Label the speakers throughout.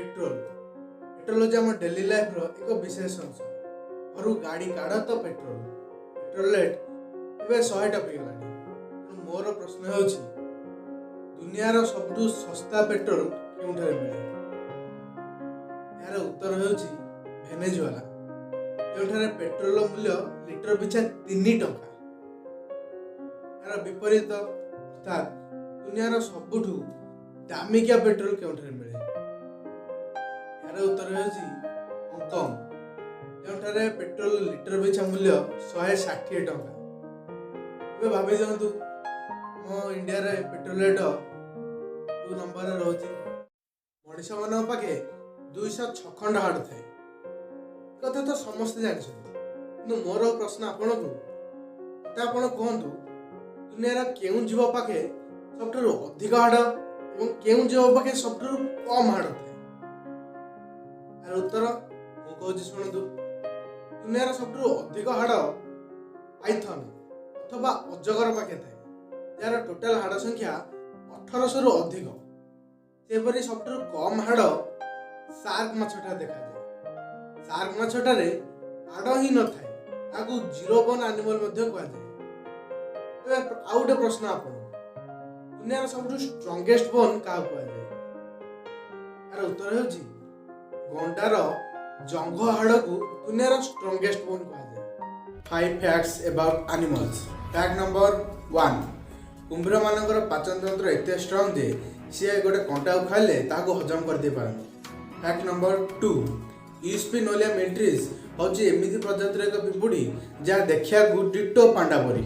Speaker 1: Petrol हूँ आम daily life एक विशेष अंश। घर गाड़ी काढ़ तो पेट्रोल रेट ए 100 टपिगला। मोर प्रश्न हो दुनियार सबुठ सस्ता पेट्रोल क्यों मिले? यार उत्तर हो भेनेजुएला, जो पेट्रोल मूल्य लिटर पिछा 3 टंका। यार विपरीत अर्थात दुनियार सबुठ दामिकिया पेट्रोल क्यों मिले? यार उत्तर हो हंगकंग, जो पेट्रोल लिटर पिछा मूल्य 160 टंका। भाभी दिंतु मो इंडिया रे पेट्रोल रेट 2 नंबर रोचे। मनीष मान पाखे 206 खंड हाड़ थाए, कथा तो समस्ते जानते। मोर प्रश्न आपन को आपण कहतु दुनिया केउं जीव पाखे सबठू अधिक हाड़ और केउं जीव पाखे सबठू कम हाड़ थाए? यार उत्तर मु कहूँ शुणु। दुनिया सबठू अधिक हाड़ पाइथन अथवा अजगर पाखे थाए, जार टोटाल हाड़ संख्या 1800 रु अधिक। सेपरी सबठू कम हाड़ शार्क माछटा देखा जाए। शार्क माछटारे हाड़ ही न थाए, ताकू जीरो बोन एनिमल मध्य कहा जाए। आउ गोटे प्रश्न आपन, दुनिया सबठू स्ट्रॉन्गेस्ट बोन क्या कहा जाए? यार उत्तर हो गंडार जंघ हाड़ को दुनिया स्ट्रॉन्गेस्ट बोन कहा जाए। 5 facts about animals. Fact number 1, कुंभीर मानकर पाचन तंत्र एते स्ट्रॉन्ग जे सी गोटे कंटा खाइले ताको हजम कर दे पारन। फैक्ट नंबर 2, यूस्पिनोलिया मिलिट्रिस होची एमिति प्रजातिर एक पिंपुड़ी जहाँ देखिया डिट्टो पांडा परी।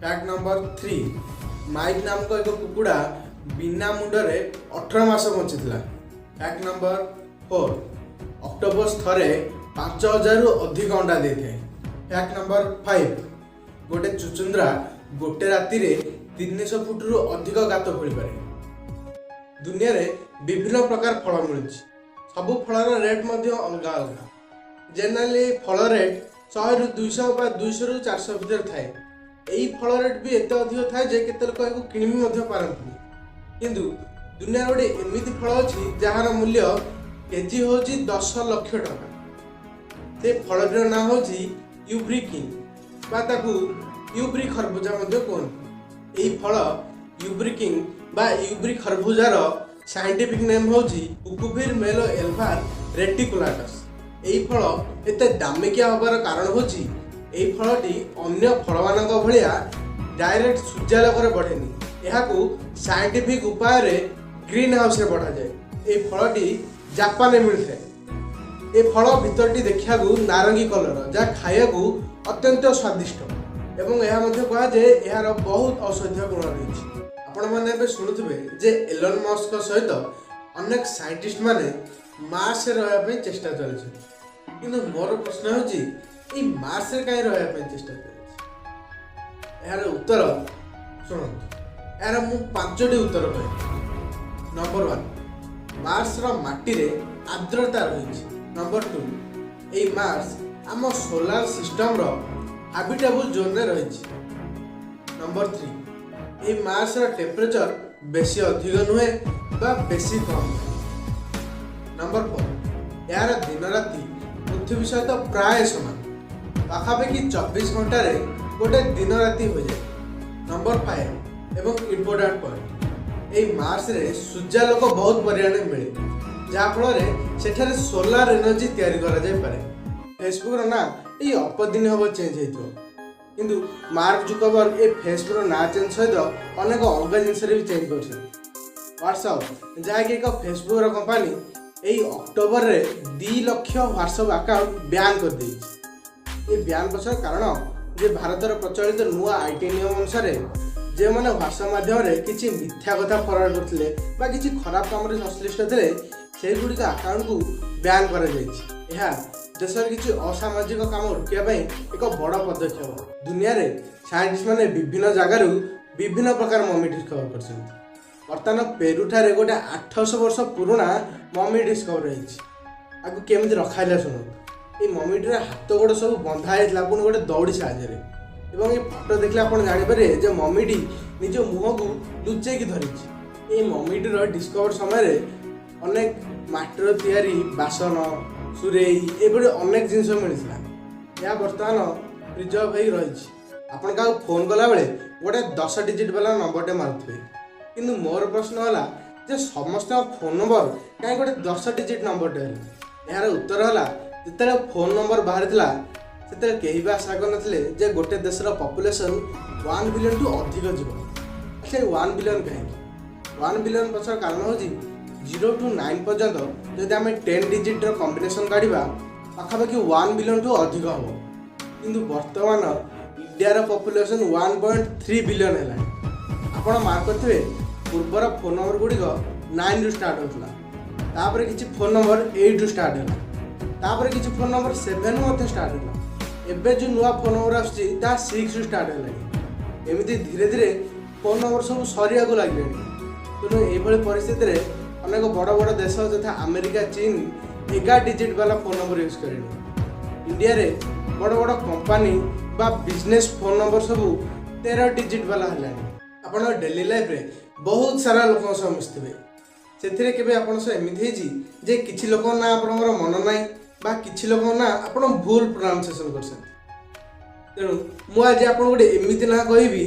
Speaker 1: फैक्ट नंबर 3, माइक नामक एक कुकुड़ा बिना मुंडरे 18 मास बंचीला। फैक्ट नंबर 4, ऑक्टोपस थरे 5000 रु अधिक अंडा देते। फैक्ट नंबर 5, गोटे चुचुंद्रा गोटे राति 300 फुट रु अधिक गात खोल पारे। दुनिया रे विभिन्न प्रकार फल मिलुछि, सबु फलर रेट मध्य अलग अलग। जनरली फल रेट 100 रु 200 बा 200 रु 400 भीतर थाए। एई फल रेट भी एते अधिक थाए जे केते लोक एको किनिबी मध्य पारंती। किंतु दुनिया रे एमिति फल अछि जहार मूल्य केजी होछि 10 लाख टका। से फलर नाम होछि यूब्री किंग बा ताकू यूब्री खरबूजा मध्य कहते। एई फल यूब्री किंग बा यूब्री खरबूजार साइंटिफिक नेम होछि कुकुफिर मेलो एल्भार रेटिकुलाटस। एई फल एते दामिकिया होबार कारण होछि एई फलटी अन्य फलमानक भलिया डायरेक्ट सूर्यालोक रे बढ़ेनी। एहाकू साइंटिफिक उपाय रे ग्रीन हाउस रे बढ़ा जाए। एई फलटी जापान में मिलथे। ए फल भितरटी देखिया नारंगी कलर, जहाँ खाया अत्यंत स्वादिष्ट एवं यह कहा जाए यार बहुत औषधीय गुण रही। आपण मैंने शुणुवे जे एलन मस्क सहित अनेक साइंटिस्ट माने मार्स रहा चेष्टा चलती। किंतु मोर प्रश्न हो मार्स कहीं रहा चेष्टा चलती? यार उत्तर शुणु। यार मु 5टी उत्तर कह। नंबर 1, मार्स माटी रे आर्द्रता रही। नंबर 2, ए मार्स आम सोलार सिस्टम रो हैबिटेबल जोन रे रही। Number 3, A Mars row temperature बेसी अधिक नुहे बा बेसी कम। नंबर 4, यार दिन राति पृथ्वी सहित प्राय समान, पाखापाखि 24 घंटा रे गोटे दिन राति हो जाए। नंबर 5 एवं इम्पोर्टेंट पॉइंट, ए मार्स रे सूर्यालोक बहुत परिमाण में मिले, जहाँ फल सेठारे सोलार एनर्जी तैयारी करा जाय पारे। फेसबुक रो ना ये अल्प दिन हम चेंज हो, किंतु मार्क जुकरबर्ग ए फेसबुक रो ना चेंज सहित अनेक अलग जिनस भी चेंज कर। व्हाट्सएप जहाँकि एक फेसबुक रो कंपनी यही अक्टोबर रे 2 लाख व्हाट्सएप अकाउंट बैन कर दी। ये बैन पछर कारण जे भारतर प्रचलित नुआ आईटी नियम अनुसार जो मैंने व्हाट्सएप माध्यम किसी मिथ्या कथा फरवर्ड करते बा किसी खराब काम संश्लिष्ट थे से गुड़िक अकाउंट को बैन कर देश में किसी असामाजिक काम रोकने एक बड़ पदक्षेप। दुनिया रे साइंटिस्ट मैंने विभिन्न जगार विभिन्न प्रकार मम्मी डिस्कवर कर। बर्तमान पेरू ठारे गोटे 800 वर्ष पुराना मम्मी डिस्कवर होगी। केमी रखाला शुणु। ये मम्मीटी हाथ गोड़ सब बंधा होता पुणी गोटे दौड़ी साहाଯ୍य एवं ये फटो देखले आप जापर जे मम्मीटी निज मुह को लुचेक धरी। ये मम्मीटीर डिस्कवर समय ଅନେକ ମାଟିର ତିଆରି ବାସନ ସୁରେଇ ଏଭଳି ଅନେକ ଜିନିଷ ମିଳିଥିଲା। ଏହା ବର୍ତ୍ତମାନ ପ୍ରିଜର୍ଭ ହେଇ ରହିଛି। ଆପଣ କାହାକୁ ଫୋନ୍ କଲାବେଳେ ଗୋଟେ 10 ଡିଜିଟ୍ ବାଲା ନମ୍ବରଟେ ମାରୁଥିବେ, କିନ୍ତୁ ମୋର ପ୍ରଶ୍ନ ହେଲା ଯେ ସମସ୍ତଙ୍କ ଫୋନ୍ ନମ୍ବର କାହିଁ ଗୋଟେ 10 ଡିଜିଟ୍ ନମ୍ବରଟେ ହେଲା? ଏହାର ଉତ୍ତର ହେଲା, ଯେତେବେଳେ ଫୋନ୍ ନମ୍ବର ବାହାରିଥିଲା ସେତେବେଳେ କେହି ବି ଆଶା କରିନଥିଲେ ଯେ ଗୋଟେ ଦେଶର ପପୁଲେସନ୍ 1 ବିଲିୟନଠୁ ଅଧିକ ଯିବ। ସେ 1 ବିଲିୟନ କାହିଁକି? 1 ବିଲିୟନ ପଛର କାରଣ ହେଉଛି 0 to 9 ପର୍ଯ୍ୟନ୍ତ ଯଦି ଆମେ 10 ଡିଜିଟ୍ର କମ୍ବିନେସନ୍ କାଢ଼ିବା ପାଖାପାଖି 1 ବିଲିୟନଠୁ ଅଧିକ ହେବ। କିନ୍ତୁ ବର୍ତ୍ତମାନ ଇଣ୍ଡିଆର ପପୁଲେସନ୍ 1.3 ବିଲିୟନ ହେଲାଣି। ଆପଣ ମାର୍କ କରିଥିବେ ପୂର୍ବର ଫୋନ୍ ନମ୍ବର ଗୁଡ଼ିକ 9ରୁ ଷ୍ଟାର୍ଟ ହେଉଥିଲା, ତାପରେ କିଛି ଫୋନ୍ ନମ୍ବର 8ରୁ ଷ୍ଟାର୍ଟ ହେଲା, ତାପରେ କିଛି ଫୋନ୍ ନମ୍ବର 7ରୁ ମଧ୍ୟ ଷ୍ଟାର୍ଟ ହେଲା। ଏବେ ଯେଉଁ ନୂଆ ଫୋନ୍ ନମ୍ବର ଆସୁଛି ତାହା 6ରୁ ଷ୍ଟାର୍ଟ ହେଲାଣି। ଏମିତି ଧୀରେ ଧୀରେ ଫୋନ୍ ନମ୍ବର ସବୁ ସରିବାକୁ ଲାଗିଲାଣି। ତେଣୁ ଏଇଭଳି ପରିସ୍ଥିତିରେ ଅନେକ ବଡ଼ ବଡ଼ ଦେଶ ଯଥା ଆମେରିକା, ଚୀନ 11 ଡିଜିଟ୍ ବାଲା ଫୋନ୍ ନମ୍ବର ୟୁଜ୍ କଲେଣି। ଇଣ୍ଡିଆରେ ବଡ଼ ବଡ଼ କମ୍ପାନୀ ବା ବିଜନେସ୍ ଫୋନ୍ ନମ୍ବର ସବୁ 13 ଡିଜିଟ୍ ବାଲା ହେଲାଣି। ଆପଣ ଡେଲି ଲାଇଫ୍ରେ ବହୁତ ସାରା ଲୋକଙ୍କ ସହ ମିଶିଥିବେ। ସେଥିରେ କେବେ ଆପଣଙ୍କ ସହ ଏମିତି ହେଇଛି ଯେ କିଛି ଲୋକଙ୍କ ନାଁ ଆପଣଙ୍କର ମନ ନାହିଁ ବା କିଛି ଲୋକଙ୍କ ନାଁ ଆପଣ ଭୁଲ ପ୍ରୋନାଉନ୍ସିଏସନ୍ କରିଛନ୍ତି? ତେଣୁ ମୁଁ ଆଜି ଆପଣଙ୍କୁ ଗୋଟେ ଏମିତି ନାଁ କହିବି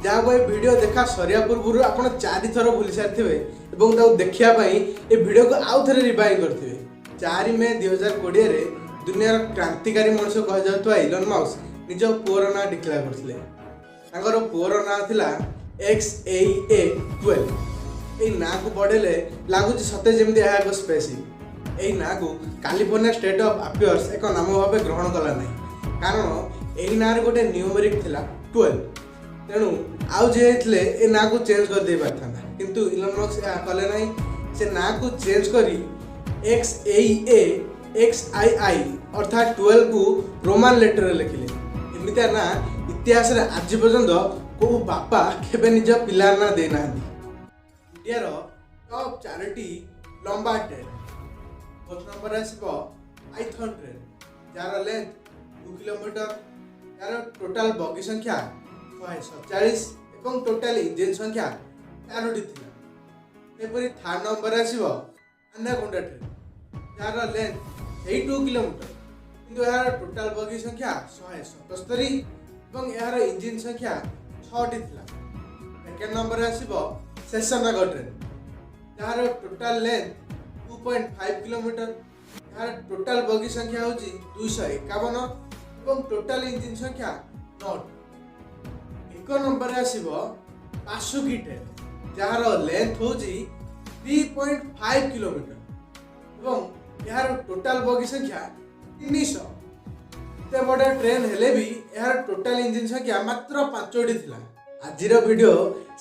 Speaker 1: ଯାହାକୁ ଏ ଭିଡ଼ିଓ ଦେଖା ସରିବା ପୂର୍ବରୁ ଆପଣ 4 ଥର ଭୁଲି ସାରିଥିବେ ଏବଂ ତାକୁ ଦେଖିବା ପାଇଁ ଏ ଭିଡ଼ିଓକୁ ଆଉ ଥରେ ରିଭାଇଣ୍ଡ କରିଥିବେ। 4 ମେ 2020ରେ ଦୁନିଆର କ୍ରାନ୍ତିକାରୀ ମଣିଷ କୁହାଯାଉଥିବା ଇଲନ ମସ୍କ ନିଜ ପୁଅର ନାଁ ଡିକ୍ଲେୟାର କରିଥିଲେ। ତାଙ୍କର ପୁଅର ନାଁ ଥିଲା XAA12। ଏହି ନାଁକୁ ପଢ଼ିଲେ ଲାଗୁଛି ସତେ ଯେମିତି ଏହା ଏକ ସ୍ପେସିଫିକ୍। ଏହି ନାଁକୁ କାଲିଫର୍ଣ୍ଣିଆ ଷ୍ଟେଟ୍ ଅଫ୍ ଆଫେୟାର୍ସ ଏକ ନାମ ଭାବେ ଗ୍ରହଣ କଲା ନାହିଁ, କାରଣ ଏହି ନାଁରେ ଗୋଟେ ନ୍ୟୁମେରିକ୍ ଥିଲା 12। ତେଣୁ ଆଉ ଯିଏ ଥିଲେ ଏ ନାଁକୁ ଚେଞ୍ଜ କରିଦେଇ ପାରିଥାନ୍ତା, କିନ୍ତୁ ଇଲନ ମସ୍କ ଏହା କଲେ ନାହିଁ। ସେ ନାଁକୁ ଚେଞ୍ଜ କରି XAAXII ଅର୍ଥାତ୍ 12କୁ ରୋମାନ ଲେଟରରେ ଲେଖିଲେ। ଏମିତିଆ ନାଁ ଇତିହାସରେ ଆଜି ପର୍ଯ୍ୟନ୍ତ କେଉଁ ବାପା କେବେ ନିଜ ପିଲାର ନାଁ ଦେଇନାହାନ୍ତି। ଇଣ୍ଡିଆର ଟପ୍ 4ଟି ଲମ୍ବା ଟ୍ରେନ୍। ଫୋର୍ଥ ନମ୍ବରରେ ଆସିବ ପାଇଥନ୍ ଟ୍ରେନ୍, ଯାହାର ଲେନ୍ଥ 2 କିଲୋମିଟର, ଯାହାର ଟୋଟାଲ ବଗି ସଂଖ୍ୟା 147 ଏବଂ ଟୋଟାଲ ଇଞ୍ଜିନ୍ ସଂଖ୍ୟା 4ଟି ଥିଲା। ସେପରି ଥାର୍ଡ ନମ୍ବରରେ ଆସିବ ଆନାକୋଣ୍ଡା ଟ୍ରେନ୍, ଯାହାର ଲେନ୍ଥ 2 କିଲୋମିଟର, କିନ୍ତୁ ଏହାର ଟୋଟାଲ ବଗି ସଂଖ୍ୟା 177 ଏବଂ ଏହାର ଇଞ୍ଜିନ୍ ସଂଖ୍ୟା 6ଟି ଥିଲା। ସେକେଣ୍ଡ ନମ୍ବରରେ ଆସିବ ଶେଷନାଗ ଟ୍ରେନ୍, ଯାହାର ଟୋଟାଲ ଲେନ୍ଥ 2.5 କିଲୋମିଟର, ଯାହାର ଟୋଟାଲ ବଗି ସଂଖ୍ୟା ହେଉଛି 251 ଏବଂ ଟୋଟାଲ ଇଞ୍ଜିନ୍ ସଂଖ୍ୟା 9ଟି। ଏକ ନମ୍ବରରେ ଆସିବ ପାସୁକି ଟ୍ରେନ୍, ଯାହାର ଲେନ୍ଥ ହେଉଛି 3.5 କିଲୋମିଟର ଏବଂ ଏହାର ଟୋଟାଲ ବଗି ସଂଖ୍ୟା 300। ଏତେ ବଡ଼ ଟ୍ରେନ୍ ହେଲେ ବି ଏହାର ଟୋଟାଲ ଇଞ୍ଜିନ୍ ସଂଖ୍ୟା ମାତ୍ର 5ଟି ଥିଲା। ଆଜିର ଭିଡ଼ିଓ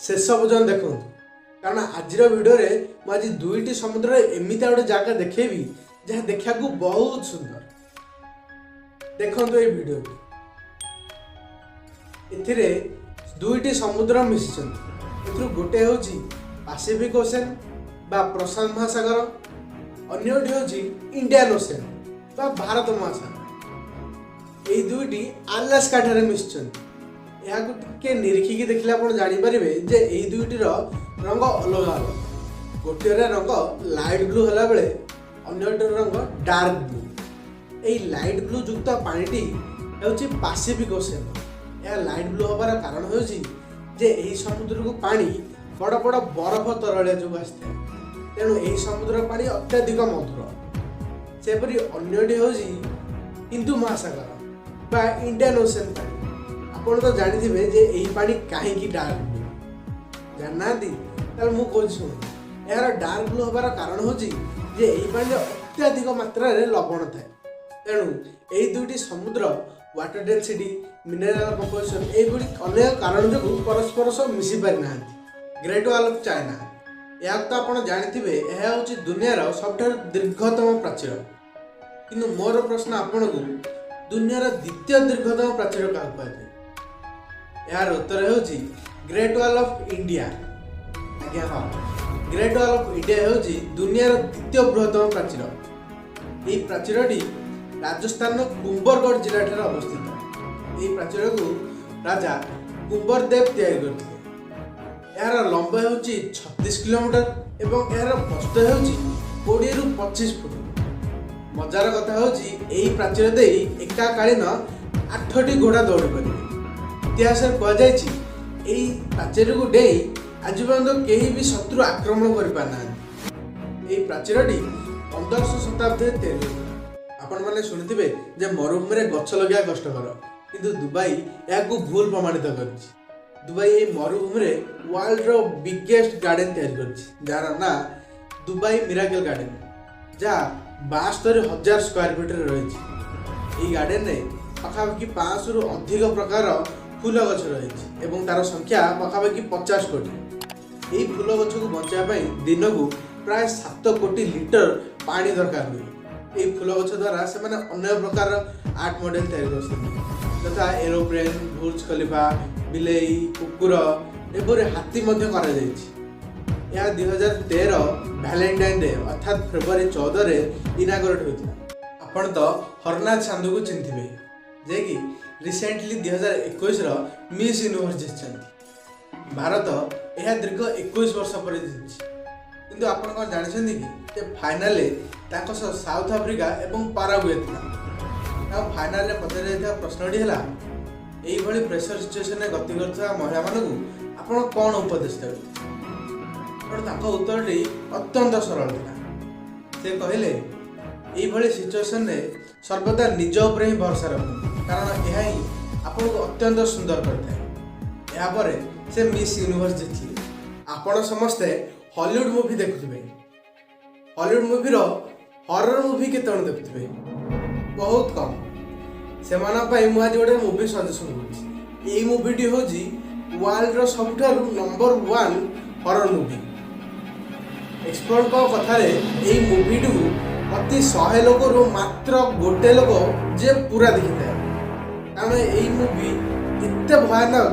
Speaker 1: ଶେଷ ପର୍ଯ୍ୟନ୍ତ ଦେଖନ୍ତୁ, କାରଣ ଆଜିର ଭିଡ଼ିଓରେ ମୁଁ ଆଜି 2ଟି ସମୁଦ୍ରରେ ଏମିତି ଗୋଟେ ଜାଗା ଦେଖେଇବି ଯାହା ଦେଖିବାକୁ ବହୁତ ସୁନ୍ଦର। ଦେଖନ୍ତୁ ଏଇ ଭିଡ଼ିଓଟି। ଏଥିରେ 2ଟି ସମୁଦ୍ର ମିଶିଛନ୍ତି। ଏଥିରୁ ଗୋଟେ ହେଉଛି ପାସିଫିକ୍ ଓସେନ୍ ବା ପ୍ରଶାନ୍ତ ମହାସାଗର, ଅନ୍ୟଟି ହେଉଛି ଇଣ୍ଡିଆନ୍ ଓସେନ୍ ବା ଭାରତ ମହାସାଗର। ଏହି 2ଟି ଆଲାସ୍କା ଠାରେ ମିଶିଛନ୍ତି। ଏହାକୁ ଟିକେ ନିରୀକ୍ଷିକି ଦେଖିଲେ ଆପଣ ଜାଣିପାରିବେ ଯେ ଏହି 2ଟିର ରଙ୍ଗ ଅଲଗା ଅଲଗା। ଗୋଟିଏର ରଙ୍ଗ ଲାଇଟ୍ ବ୍ଲୁ ହେଲାବେଳେ ଅନ୍ୟଟିର ରଙ୍ଗ ଡାର୍କ ବ୍ଲୁ। ଏହି ଲାଇଟ୍ ବ୍ଲୁ ଯୁକ୍ତ ପାଣିଟି ହେଉଛି ପାସିଫିକ୍ ଓସେନ୍। ଏହା ଲାଇଟ୍ ବ୍ଲୁ ହେବାର କାରଣ ହେଉଛି ଯେ ଏହି ସମୁଦ୍ରକୁ ପାଣି ବଡ଼ ବଡ଼ ବରଫ ତରଳିଆ ଯୋଗୁଁ ଆସିଥାଏ। ତେଣୁ ଏହି ସମୁଦ୍ର ପାଣି ଅତ୍ୟଧିକ ମଧୁର। ସେପରି ଅନ୍ୟଟି ହେଉଛି ହିନ୍ଦୁ ମହାସାଗର ବା ଇଣ୍ଡିଆନ୍ ଓସେନ୍ ପାଣି। ଆପଣ ତ ଜାଣିଥିବେ ଯେ ଏହି ପାଣି କାହିଁକି ଡାର୍କ ବ୍ଲୁ, ଜାଣିନାହାନ୍ତି? ତାହେଲେ ମୁଁ କହୁଛି ଶୁଣନ୍ତୁ। ଏହାର ଡାର୍କ ବ୍ଲୁ ହେବାର କାରଣ ହେଉଛି ଯେ ଏହି ପାଣିରେ ଅତ୍ୟଧିକ ମାତ୍ରାରେ ଲବଣ ଥାଏ। ତେଣୁ ଏହି 2ଟି ସମୁଦ୍ର ୱାଟର ଡେନ୍ସିଟି, ମିନେରାଲ କମ୍ପୋଜିସନ୍ ଏହିଭଳି ଅନେକ କାରଣ ଯୋଗୁଁ ପରସ୍ପର ସହ ମିଶି ପାରିନାହାନ୍ତି। ଗ୍ରେଟ୍ ୱାଲ୍ ଅଫ୍ ଚାଇନା, ଏହାକୁ ତ ଆପଣ ଜାଣିଥିବେ, ଏହା ହେଉଛି ଦୁନିଆର ସବୁଠାରୁ ଦୀର୍ଘତମ ପ୍ରାଚୀର। କିନ୍ତୁ ମୋର ପ୍ରଶ୍ନ ଆପଣଙ୍କୁ, ଦୁନିଆର ଦ୍ୱିତୀୟ ଦୀର୍ଘତମ ପ୍ରାଚୀର କାହାକୁ କୁହାଯାଏ? ଏହାର ଉତ୍ତର ହେଉଛି ଗ୍ରେଟ୍ ୱାଲ୍ ଅଫ୍ ଇଣ୍ଡିଆ। ଆଜ୍ଞା ହଁ, ଗ୍ରେଟ୍ ୱାଲ୍ ଅଫ୍ ଇଣ୍ଡିଆ ହେଉଛି ଦୁନିଆର ଦ୍ୱିତୀୟ ବୃହତ୍ତମ ପ୍ରାଚୀର। ଏହି ପ୍ରାଚୀରଟି ରାଜସ୍ଥାନର କୁମ୍ବରଗଡ଼ ଜିଲ୍ଲାଠାରେ ଅବସ୍ଥିତ। ଏହି ପ୍ରାଚୀରକୁ ରାଜା କୁମ୍ବରଦେବ ତିଆରି କରିଥିଲେ। ଏହାର ଲମ୍ବ ହେଉଛି 36 କିଲୋମିଟର ଏବଂ ଏହାର ପ୍ରସ୍ଥ ହେଉଛି 25 फुट। मजार कथा होची एही प्राचीर देई एकाकालीन 8टी घोड़ा दौड़ी परिबे। इतिहास कहुଯାଇଛି एही प्राचीर को डेई आज पर्यंत केही भी शत्रु आक्रमण कर पाना। एही प्राचीरटी 1500 शताब्दी तैयारी होता। आपण माने सुनिथिबे जे मरुभूमि रे गछ लगा कष्टकर, किंतु दुबई याकू भूल प्रमाणित करछि। दुबई ए मरुभूमि रे वर्ल्ड रो बिगेस्ट गार्डन तैयारी करछि जार ना दुबई मिराकल गार्डन, जहाँ 72,000 स्क्वायर फीट रही। यह गार्डन में पाखापाखि 500 रु अधिक प्रकार फूल गछ रही एवं तार संख्या पाखापाखि 50 कोटी। यही फूल गछ को बचाई दिन को प्राय 7 कोटी लिटर पानी दरकार हुए। यही फूल गछ द्वारा से अनेक प्रकार आर्ट मॉडल तैयारी कर तथा एरोप्लेन, बुर्ज खलीफा, बिलेई, कुकुर एवं हाथी यह 2013 वैलेंटाइन डे अर्थात फेब्रुआरी 14 रे इनागोरेट होता। आपण तो हरनाथ सांधु को चिंथिबे जे कि रिसेंटली 2021 रो मिस यूनिवर्स जीतिछन्ति। भारत यह दीर्घ 21 वर्ष पर जीतिछि, किंतु आपण कोन जानिछन्ति कि फाइनल ताको साउथ अफ्रीका एवं पाराग्वे था। फाइनल रे पचरा जायता प्रश्नटी हला एही भली प्रेशर सिचुएशन रे गति करथवा महिला मानकु आपण कोन उपदेश देबे? उत्तरटी अत्यंत सरल था। से कहले यही सिचुएशन में सर्वदा निज उपर ही भरोसा रखु, कारण यह ही आपन को अत्यंत सुंदर करता है। से मिस यूनिवर्स जीतले। आपण समस्ते हॉलीवुड मूवी देखुथिबे। हॉलीवुड मूवी रो हॉरर मूवी केते देखुथिबे? बहुत कम। से माना पाई मु आज गोटे मूवी सजेशन करूछि। एही मूवीटी होजी वर्ल्ड रो सबठारु नंबर 1 हॉरर मूवी। एक्सपर्ट को कथारे यही मूवी अति 100 लोक रू मात्र गोटे लोक जे पूरा देखी था, कारण यही मूवी एते भयानक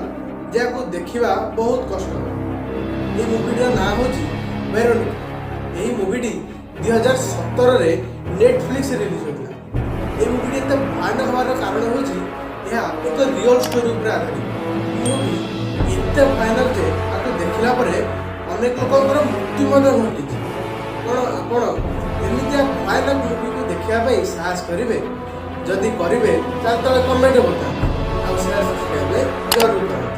Speaker 1: जे को देखिबा बहुत कष्ट। ये मूवीटा ना होची वेरोनिका। यही मूवीटी 2017 रे नेटफ्लिक्स रिलीज होता। ये मूवीटी एते भयानक होबार कारण होची यह एक रियल स्टोरी ऊपर आधारित। मूवी एते भयानक जे आको देखिला परे अनेक लोकंर मृत्यु घटी। कौन आपण एमती भयानक मूवी को देखा साहस करेंगे? जदि करेंगे तले कमेंट बता जरूर करें।